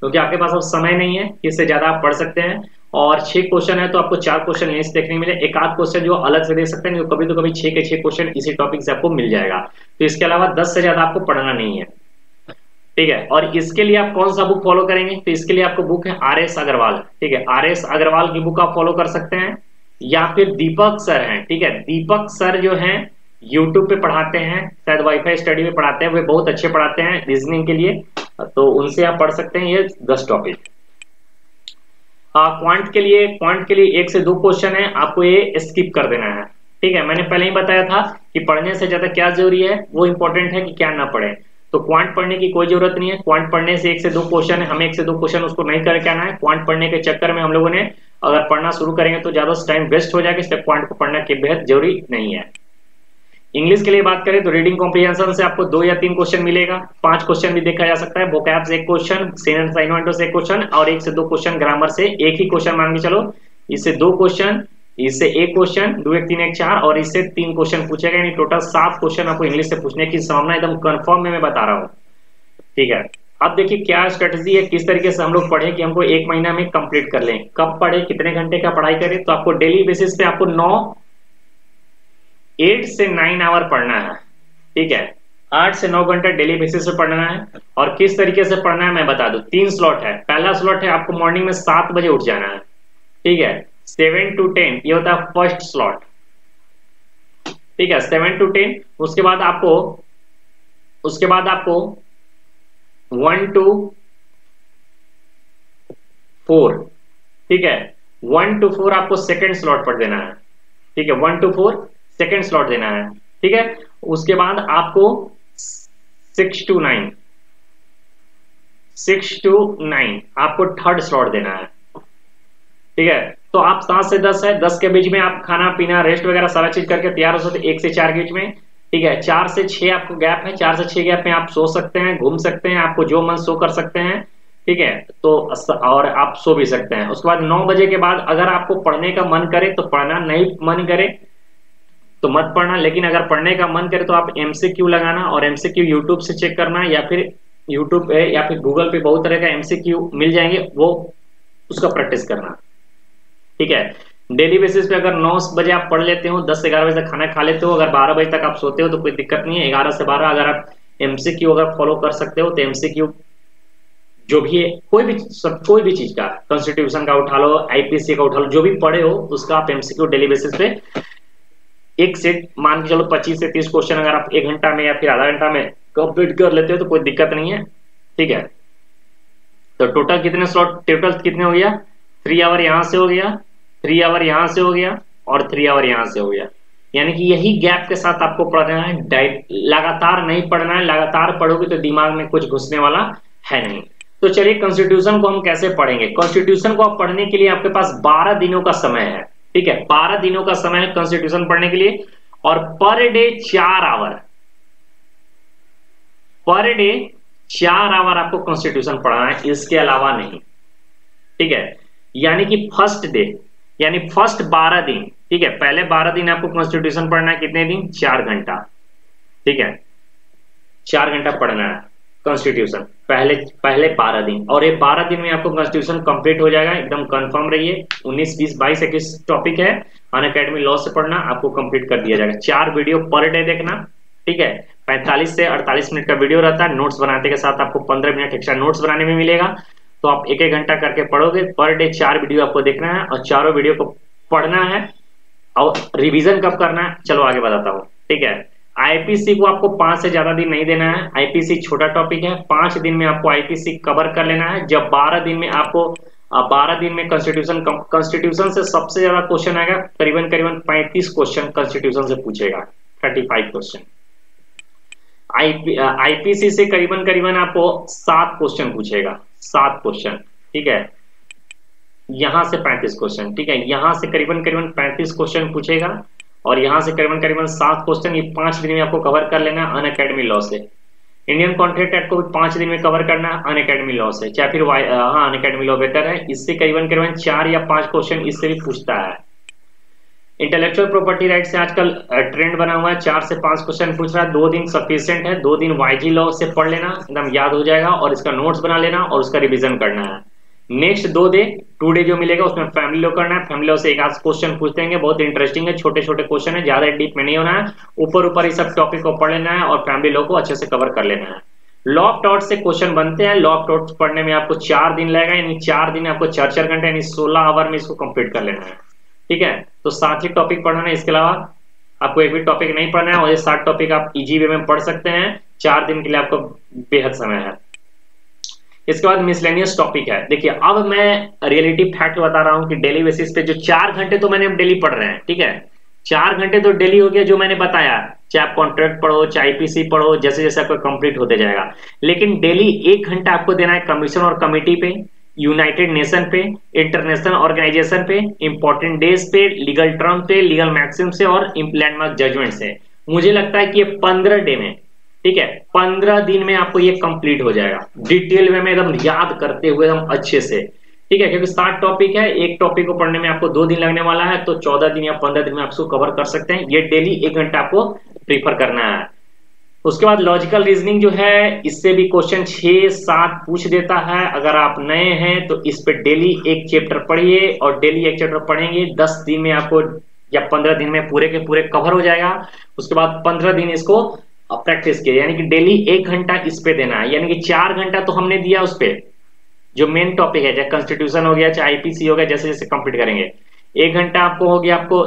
क्योंकि आपके पास अब समय नहीं है, इससे ज्यादा आप पढ़ सकते हैं। और 6 क्वेश्चन है तो आपको 4 क्वेश्चन यहीं से देखने मिले, एक आध क्वेश्चन जो अलग से दे सकते हैं, कभी तो कभी 6 के 6 क्वेश्चन इसी टॉपिक से आपको मिल जाएगा। तो इसके अलावा 10 से ज्यादा आपको पढ़ना नहीं है, ठीक है। और इसके लिए आप कौन सा बुक फॉलो करेंगे? तो इसके लिए आपको बुक है RS अग्रवाल, ठीक है, RS अग्रवाल की बुक आप फॉलो कर सकते हैं, या फिर दीपक सर हैं, ठीक है, दीपक सर जो हैं यूट्यूब पे पढ़ाते हैं, शायद वाईफाई स्टडी में पढ़ाते हैं, वे बहुत अच्छे पढ़ाते हैं रीजनिंग के लिए, तो उनसे आप पढ़ सकते हैं ये 10 टॉपिक। क्वांट के लिए 1 से 2 क्वेश्चन है, आपको ये स्किप कर देना है, ठीक है। मैंने पहले ही बताया था कि पढ़ने से ज्यादा क्या जरूरी है, वो इंपॉर्टेंट है कि क्या ना पढ़े। तो क्वांट पढ़ने की कोई जरूरत नहीं है, क्वांट पढ़ने से 1 से 2 क्वेश्चन है, हमें 1 से 2 क्वेश्चन उसको नहीं करके आना है। क्वांट पढ़ने के चक्कर में हम लोगों ने अगर पढ़ना शुरू करेंगे तो ज्यादा टाइम वेस्ट हो जाएगा, इसलिए क्वांट को पढ़ना की बेहद जरूरी नहीं है। इंग्लिश के लिए बात करें तो रीडिंग कॉम्प्रिहेंशन से आपको 2 या 3 क्वेश्चन मिलेगा, 5 क्वेश्चन भी देखा जा सकता है। वोकैब्स 1 क्वेश्चन, साइनोइंटो से 1 क्वेश्चन, और 1 से 2 क्वेश्चन ग्रामर से। एक ही क्वेश्चन मान के चलो, इससे 2 क्वेश्चन, इससे 1 क्वेश्चन, 2 1 3 1 4, और इससे 3 क्वेश्चन पूछेगा, यानी टोटल 7 क्वेश्चन आपको इंग्लिश से पूछने की संभावना एकदम कंफर्म में मैं बता रहा हूँ, ठीक है। अब देखिए क्या स्ट्रेटजी है, किस तरीके से हम लोग पढ़े कि हमको 1 महीना में कंप्लीट कर लें। कब पढ़े, कितने घंटे का पढ़ाई करें? तो आपको डेली बेसिस पे आपको 8 से 9 आवर पढ़ना है, ठीक है, 8 से 9 घंटा डेली बेसिस पे पढ़ना है। और किस तरीके से पढ़ना है मैं बता दूं, 3 स्लॉट है। पहला स्लॉट है आपको मॉर्निंग में 7 बजे उठ जाना है, ठीक है, 7 to 10 ये होता है फर्स्ट स्लॉट, ठीक है, 7 to 10। उसके बाद आपको 1 to 4, ठीक है, 1 to 4 आपको सेकेंड स्लॉट पर देना है, ठीक है, 1 to 4 सेकेंड स्लॉट देना है, ठीक है। उसके बाद आपको 6 to 9 आपको थर्ड स्लॉट देना है, ठीक है। तो आप 7 से 10 है, 10 के बीच में आप खाना पीना रेस्ट वगैरह सारा चीज करके तैयार हो सकते, 1 से 4 के बीच में, ठीक है। 4 से 6 आपको गैप है, 4 से 6 गैप में आप सो सकते हैं, घूम सकते हैं, आपको जो मन सो कर सकते हैं, ठीक है। तो और आप सो भी सकते हैं। उसके बाद 9 बजे के बाद अगर आपको पढ़ने का मन करे तो पढ़ना, नहीं मन करे तो मत पढ़ना। लेकिन अगर पढ़ने का मन करे तो आप MCQ लगाना, और MCQ यूट्यूब से चेक करना, या फिर यूट्यूब पे या फिर गूगल पे बहुत तरह का MCQ मिल जाएंगे, वो उसका प्रैक्टिस करना, ठीक है। डेली बेसिस पे अगर 9 बजे आप पढ़ लेते हो, 10 से 11 बजे तक खाना खा लेते हो, अगर 12 बजे तक आप सोते हो तो कोई दिक्कत नहीं है। 11 से 12 अगर आप एमसीक्यू अगर फॉलो कर सकते हो तो एमसीक्यू जो भी है, कोई भी चीज का, कॉन्स्टिट्यूशन का उठा लो, आईपीसी का उठा लो, जो भी पढ़े हो उसका आप एमसीक्यू डेली बेसिस पे एक सेट मान के चलो 25 से 30 क्वेश्चन अगर आप 1 घंटा में या फिर आधा घंटा में कंप्लीट कर लेते हो तो कोई दिक्कत नहीं है। ठीक है, तो टोटल कितने स्लॉट, टोटल कितने हो गया, 3 आवर यहां से हो गया, 3 आवर यहां से हो गया और 3 आवर यहां से हो गया। यानी कि यही गैप के साथ आपको पढ़ना है, लगातार नहीं पढ़ना है, लगातार पढ़ोगे तो दिमाग में कुछ घुसने वाला है नहीं। तो चलिए कॉन्स्टिट्यूशन को हम कैसे पढ़ेंगे। कॉन्स्टिट्यूशन को आप पढ़ने के लिए आपके पास 12 दिनों का समय है। ठीक है, 12 दिनों का समय है कॉन्स्टिट्यूशन पढ़ने के लिए, और per day 4 hour, per day 4 hour आपको कॉन्स्टिट्यूशन पढ़ना है, इसके अलावा नहीं। ठीक है, यानी कि फर्स्ट डे यानी फर्स्ट 12 दिन, ठीक है, पहले 12 दिन आपको कॉन्स्टिट्यूशन पढ़ना है, कितने दिन, 4 घंटा। ठीक है, 4 घंटा पढ़ना है कॉन्स्टिट्यूशन पहले 12 दिन, और ये 12 दिन में आपको कॉन्स्टिट्यूशन कंप्लीट हो जाएगा, एकदम कंफर्म रहिए। 19, 20, 22, 21 टॉपिक है, अनअकैडमी लॉ से पढ़ना, आपको कंप्लीट कर दिया जाएगा। 4 वीडियो पर डे देखना। ठीक है, 45 से 48 मिनट का वीडियो रहता है, नोट्स बनाते के साथ आपको 15 मिनट एक्स्ट्रा नोट्स बनाने में मिलेगा। तो आप 1-1 घंटा करके पढ़ोगे, पर डे 4 वीडियो आपको देखना है और चारों वीडियो को पढ़ना है। और रिवीजन कब करना है, चलो आगे बताता हूँ। ठीक है, आईपीसी को आपको 5 से ज्यादा दिन नहीं देना है, आईपीसी छोटा टॉपिक है, 5 दिन में आपको आईपीसी कवर कर लेना है। जब 12 दिन में आपको 12 दिन में कॉन्स्टिट्यूशन से सबसे ज्यादा क्वेश्चन आएगा, करीबन 35 क्वेश्चन कॉन्स्टिट्यूशन से पूछेगा, 35 क्वेश्चन। आईपीसी से करीबन आपको 7 क्वेश्चन पूछेगा, 7 क्वेश्चन। ठीक है, यहां से 35 क्वेश्चन। ठीक है, यहां से करीबन 35 क्वेश्चन पूछेगा और यहां से करीबन 7 क्वेश्चन। ये 5 दिन में आपको कवर कर लेना है अनअकैडमी लॉ से। इंडियन कॉन्ट्रैक्ट एक्ट को भी 5 दिन में कवर करना है अनअकैडमी लॉ से, चाहे फिर हाँ अनअकैडमी लॉ बेटर है, इससे करीबन 4 या 5 क्वेश्चन इससे भी पूछता है। इंटेलेक्चुअल प्रॉपर्टी राइट से आजकल ट्रेंड बना हुआ है, 4 से 5 क्वेश्चन पूछ रहा है, 2 दिन सफिशिएंट है। 2 दिन वाईजी लॉ से पढ़ लेना, एकदम याद हो जाएगा, और इसका नोट्स बना लेना और उसका रिवीजन करना है। नेक्स्ट 2 डे जो मिलेगा उसमें फैमिली लॉ करना है। फैमिली लॉ से 1-8 क्वेश्चन पूछते हैं, बहुत इंटरेस्टिंग है, छोटे छोटे क्वेश्चन है, ज्यादा डीप में नहीं होना है, ऊपर ये सब टॉपिक को पढ़ लेना है और फैमिली लॉ को अच्छे से कवर कर लेना है। लॉ ऑफ टॉर्ट्स से क्वेश्चन बनते हैं, लॉ ऑफ टॉर्ट्स पढ़ने में आपको 4 दिन लगेगा, यानी 4 दिन आपको 4-4 घंटे यानी 16 आवर में इसको कंप्लीट कर लेना है। ठीक है, तो 7 ही टॉपिक पढ़ना है, इसके अलावा आपको एक भी टॉपिक नहीं पढ़ना है, और ये 7 टॉपिक आप इजी वे में पढ़ सकते हैं। 4 दिन के लिए आपको बेहद समय है। इसके बाद मिसलेनियस टॉपिक है। देखिए, अब मैं रियलिटी फैक्ट बता रहा हूं कि डेली बेसिस पे जो 4 घंटे तो मैंने डेली पढ़ रहे हैं। ठीक है, 4 घंटे तो डेली हो गया जो मैंने बताया, चाहे आप कॉन्ट्रैक्ट पढ़ो, चाहे आईपीसी पढ़ो, जैसे जैसे आपका कंप्लीट होते जाएगा। लेकिन डेली 1 घंटा आपको देना है कमीशन और कमिटी पे, यूनाइटेड नेशन पे, इंटरनेशनल ऑर्गेनाइजेशन पे, इंपॉर्टेंट डेज पे, लीगल टर्म पे, लीगल मैक्सिम से और लैंडमार्क जजमेंट से। मुझे लगता है कि ये 15 डे में, ठीक है, 15 दिन में आपको ये कंप्लीट हो जाएगा, डिटेल में एकदम याद करते हुए एकदम अच्छे से। ठीक है, क्योंकि 7 टॉपिक है, एक टॉपिक को पढ़ने में आपको 2 दिन लगने वाला है, तो 14 दिन या 15 दिन में आप उसको कवर कर सकते हैं। ये डेली 1 घंटा आपको प्रीफर करना है। उसके बाद लॉजिकल रीजनिंग जो है, इससे भी क्वेश्चन 6-7 पूछ देता है। अगर आप नए हैं तो इस पे डेली एक चैप्टर पढ़िए, और डेली एक चैप्टर पढ़ेंगे 10 दिन में आपको या 15 दिन में पूरे के पूरे कवर हो जाएगा। उसके बाद 15 दिन इसको प्रैक्टिस किए, यानी कि डेली 1 घंटा इस पे देना है, यानी कि 4 घंटा तो हमने दिया उस पे जो मेन टॉपिक है, चाहे कॉन्स्टिट्यूशन हो गया, चाहे आईपीसी हो गया, जैसे जैसे कंप्लीट करेंगे। 1 घंटा आपको हो गया आपको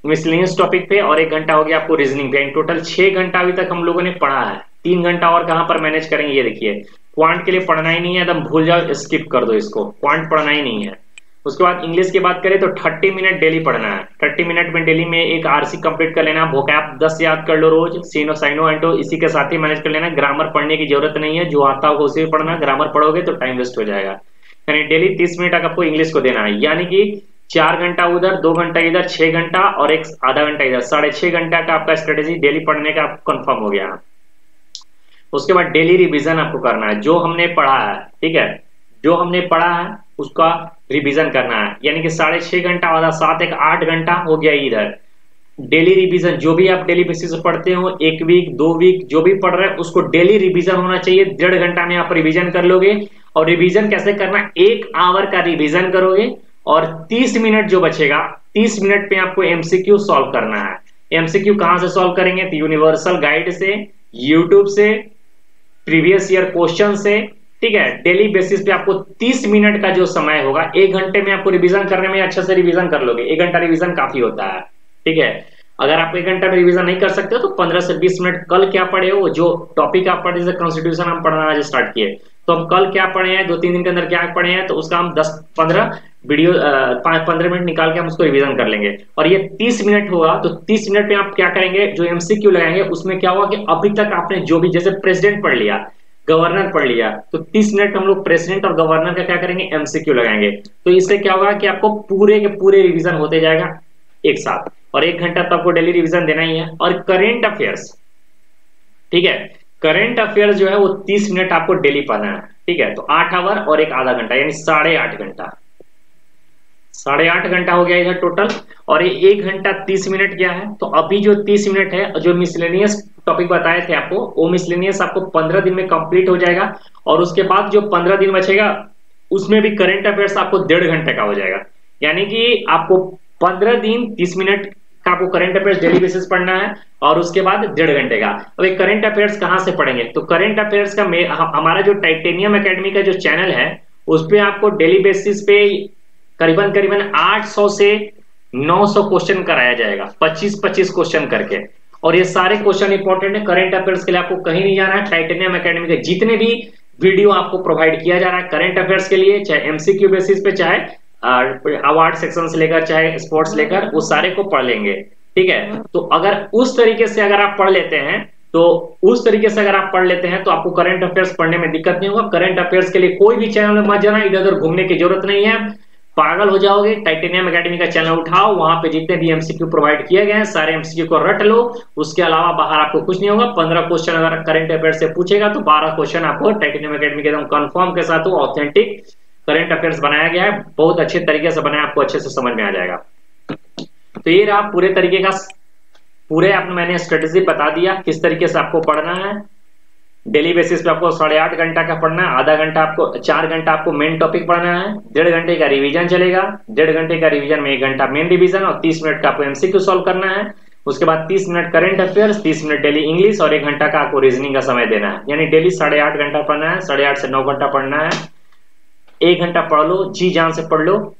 मिसलेनियस टॉपिक पे, और 1 घंटा हो गया आपको रीजनिंग पे। इन टोटल 6 घंटा अभी तक हम लोगों ने पढ़ा है। 3 घंटा और कहां पर मैनेज करेंगे, ये देखिए। क्वांट के लिए पढ़ना ही नहीं है, एकदम भूल जाओ, स्किप कर दो इसको, क्वांट पढ़ना ही नहीं है। उसके बाद इंग्लिश की बात करें तो 30 मिनट डेली पढ़ना है। 30 मिनट में डेली में एक आरसी कंप्लीट कर लेना, वोकैब 10 याद कर लो रोज, सीनो साइनो एंटो इसी के साथ ही मैनेज कर लेना। ग्रामर पढ़ने की जरूरत नहीं है, जो आता होगा उसे भी पढ़ना, ग्रामर पढ़ोगे तो टाइम वेस्ट हो जाएगा। यानी डेली 30 मिनट आपको इंग्लिश को देना है, यानी कि 4 घंटा उधर, 2 घंटा इधर, 6 घंटा और एक आधा घंटा इधर, 6.5 घंटा का आपका स्ट्रेटेजी डेली पढ़ने का कंफर्म हो गया। उसके बाद डेली रिवीजन आपको करना है, जो हमने पढ़ा है, ठीक है, जो हमने पढ़ा है उसका रिवीजन करना है, यानी कि 6.5 घंटा आधा 7 एक 8 घंटा हो गया इधर। डेली रिवीजन जो भी आप डेली बेसिस पे पढ़ते हो, 1 वीक 2 वीक जो भी पढ़ रहे हैं उसको डेली रिवीजन होना चाहिए। 1.5 घंटा में आप रिवीजन कर लोगे, और रिवीजन कैसे करना, 1 आवर का रिवीजन करोगे और 30 मिनट जो बचेगा, 30 मिनट पे आपको एमसीक्यू सॉल्व करना है। एमसीक्यू कहां से सॉल्व करेंगे, तो यूनिवर्सल गाइड से, यूट्यूब से, प्रीवियस ईयर क्वेश्चन से, ठीक है। डेली बेसिस पे आपको 30 मिनट का जो समय होगा, 1 घंटे में आपको रिवीजन करने में अच्छे से रिवीजन कर लोगे। 1 घंटा रिवीजन काफी होता है, ठीक है। अगर आप 1 घंटा में रिवीजन नहीं कर सकते हो तो 15 से 20 मिनट कल क्या पढ़े हो, जो टॉपिक आप पढ़े, जैसे कॉन्स्टिट्यूशन हम पढ़ना आज स्टार्ट किए, तो हम कल क्या पढ़े हैं, 2-3 दिन के अंदर क्या पढ़े हैं, तो उसका हम 10-15 वीडियो 5-15 मिनट निकाल के हम उसको रिवीजन कर लेंगे। और ये 30 मिनट होगा, तो 30 मिनट में आप क्या करेंगे, जो एमसीक्यू लगाएंगे उसमें क्या होगा कि अभी तक आपने जो भी, जैसे प्रेसिडेंट पढ़ लिया, गवर्नर पढ़ लिया, तो 30 मिनट हम लोग प्रेसिडेंट और गवर्नर का क्या करेंगे, एमसीक्यू लगाएंगे। तो इससे क्या होगा कि आपको पूरे के पूरे रिवीजन होते जाएगा एक साथ, और 1 घंटा तो आपको डेली रिवीजन देना ही है। और करेंट अफेयर्स, ठीक है, करंट अफेयर्स जो है वो 30 मिनट आपको डेली पढ़ना है, ठीक है। तो 8 आवर और एक आधा घंटा, यानी 8.5 घंटा, 8.5 घंटा हो गया इधर टोटल। और ये 1 घंटा 30 मिनट क्या है, तो अभी जो 30 मिनट है, जो मिसलेनियस टॉपिक बताए थे आपको, वो मिसलेनियस आपको 15 दिन में कंप्लीट हो जाएगा। और उसके बाद जो 15 दिन बचेगा उसमें भी करंट अफेयर्स आपको 1.5 घंटे का हो जाएगा। यानी कि आपको 15 दिन 30 मिनट का आपको करंट अफेयर्स डेली बेसिस पढ़ना है, और उसके बाद 1.5 घंटे का। अब एक करंट अफेयर्स कहां से पढ़ेंगे, तो करंट अफेयर्स का हमारा जो टाइटेनियम एकेडमी का जो चैनल है, उस पे आपको डेली बेसिस पे करीबन 800 से 900 क्वेश्चन कराया जाएगा, 25-25 क्वेश्चन करके। और ये सारे क्वेश्चन इंपॉर्टेंट है करंट अफेयर्स के लिए, आपको कहीं नहीं जाना है। टाइटेनियम एकेडमी के जितने भी वीडियो आपको प्रोवाइड किया जा रहा है करंट अफेयर्स के लिए, चाहे एमसीक्यू बेसिस पे, चाहे अवार्ड सेक्शन से लेकर, चाहे स्पोर्ट्स लेकर, वो सारे को पढ़ लेंगे, ठीक है। तो अगर उस तरीके से अगर आप पढ़ लेते हैं, तो उस तरीके से अगर आप पढ़ लेते हैं तो आपको करंट अफेयर्स पढ़ने में दिक्कत नहीं होगा। करंट अफेयर्स के लिए कोई भी चैनल में मत जाना, इधर उधर घूमने की जरूरत नहीं है, पागल हो जाओगे। टाइटेनियम एकेडमी का चैनल उठाओ, वहां पे जितने भी एमसीक्यू प्रोवाइड किए गए हैं सारे एमसीक्यू को रट लो। उसके अलावा बाहर आपको कुछ नहीं होगा। 15 क्वेश्चन अगर करंट अफेयर से पूछेगा तो 12 क्वेश्चन आपको टाइटेनियम एकेडमी के एकदम कंफर्म के साथ ऑथेंटिक करंट अफेयर्स बनाया गया है, बहुत अच्छे तरीके से बनाया, आपको अच्छे से समझ में आ जाएगा। तो ये रहा पूरे तरीके का, पूरे आपने मैंने स्ट्रेटेजी बता दिया किस तरीके से आपको पढ़ना है। डेली बेसिस पे आपको 8.5 घंटा का पढ़ना है, आधा घंटा आपको, 4 घंटा आपको मेन टॉपिक पढ़ना है, 1.5 घंटे का रिवीजन चलेगा, 1.5 घंटे का रिवीजन में 1 घंटा मेन रिवीजन, और 30 मिनट का आपको एमसीक्यू सॉल्व करना है। उसके बाद 30 minute current affairs, 30 minute daily English, और 1 घंटा का आपको रीजनिंग का समय देना है। यानी डेली 8.5 घंटा पढ़ना है, 8.5 से 9 घंटा पढ़ना है। 1 घंटा पढ़ लो, जी जान से पढ़ लो,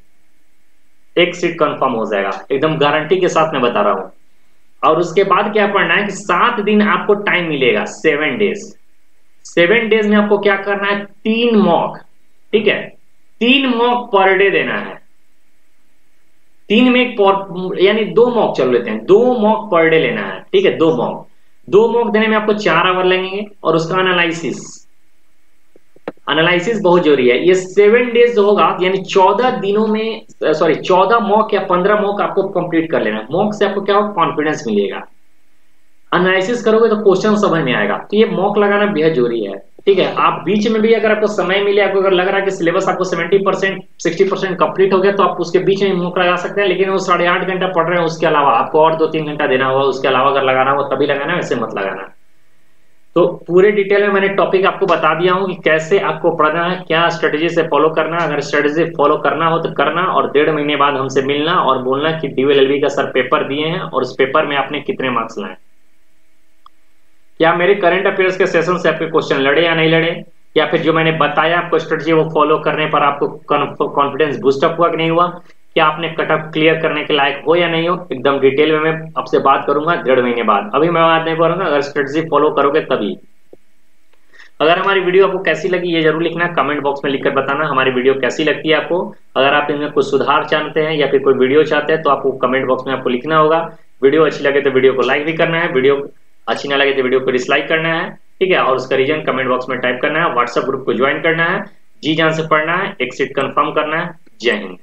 एक सीट कंफर्म हो जाएगा, एकदम गारंटी के साथ मैं बता रहा हूं। और उसके बाद क्या पढ़ना है कि 7 दिन आपको टाइम मिलेगा, 7 डेज। 7 डेज में आपको क्या करना है, 3 मॉक, ठीक है, 3 मॉक पर डे देना है। 3 में यानी 2 मॉक चल लेते हैं, 2 मॉक पर डे लेना है, ठीक है। 2 मॉक देने में आपको 4 आवर लगेंगे। और उसका एनालिसिस बहुत जरूरी है। ये 7 डेज होगा, यानी 14 दिनों में, 14 मॉक या 15 मॉक आपको कंप्लीट कर लेना। मॉक से आपको क्या होगा, कॉन्फिडेंस मिलेगा। एनालिसिस करोगे तो क्वेश्चन समझ में आएगा। तो ये मॉक लगाना बेहद जरूरी है, ठीक है। आप बीच में भी अगर आपको समय मिले, आपको अगर लग रहा है कि सिलेबस आपको 70% 60% कंप्लीट हो गया, तो आप उसके बीच में मॉक लगा सकते हैं। लेकिन वो 8.5 घंटा पढ़ रहे हैं, उसके अलावा आपको और 2-3 घंटा देना होगा, उसके अलावा अगर लगाना हो तभी लगाना, वैसे मत लगाना। तो पूरे डिटेल में मैंने टॉपिक आपको बता दिया हूं कि कैसे आपको पढ़ना है, क्या स्ट्रेटेजी से फॉलो करना है। अगर स्ट्रेटेजी फॉलो करना हो तो करना, और 1.5 महीने बाद हमसे मिलना और बोलना कि DVLLB का सर पेपर दिए हैं और उस पेपर में आपने कितने मार्क्स लाए। क्या मेरे करंट अफेयर्स के सेशन से आपके क्वेश्चन लड़े या नहीं लड़े, या फिर जो मैंने बताया आपको स्ट्रेटेजी वो फॉलो करने पर आपको कॉन्फिडेंस बूस्टअप हुआ कि नहीं हुआ, क्या आपने कटअप क्लियर करने के लायक हो या नहीं हो, एकदम डिटेल में मैं आपसे बात करूंगा 1.5 महीने बाद। अभी मैं बात नहीं करूंगा, अगर स्ट्रेटेजी फॉलो करोगे तभी। अगर हमारी वीडियो आपको कैसी लगी ये जरूर लिखना, कमेंट बॉक्स में लिखकर बताना हमारी वीडियो कैसी लगती है आपको। अगर आप इनमें कुछ सुधार चाहते हैं या फिर कोई वीडियो चाहते हैं तो आपको कमेंट बॉक्स में आपको लिखना होगा। वीडियो अच्छी लगे तो वीडियो को लाइक भी करना है, वीडियो अच्छी ना लगे तो वीडियो को डिसलाइक करना है, ठीक है। और उसका रीजन कमेंट बॉक्स में टाइप करना है। व्हाट्सएप ग्रुप को ज्वाइन करना है, जी जान से पढ़ना है, एक सीट कंफर्म करना है। जय हिंद।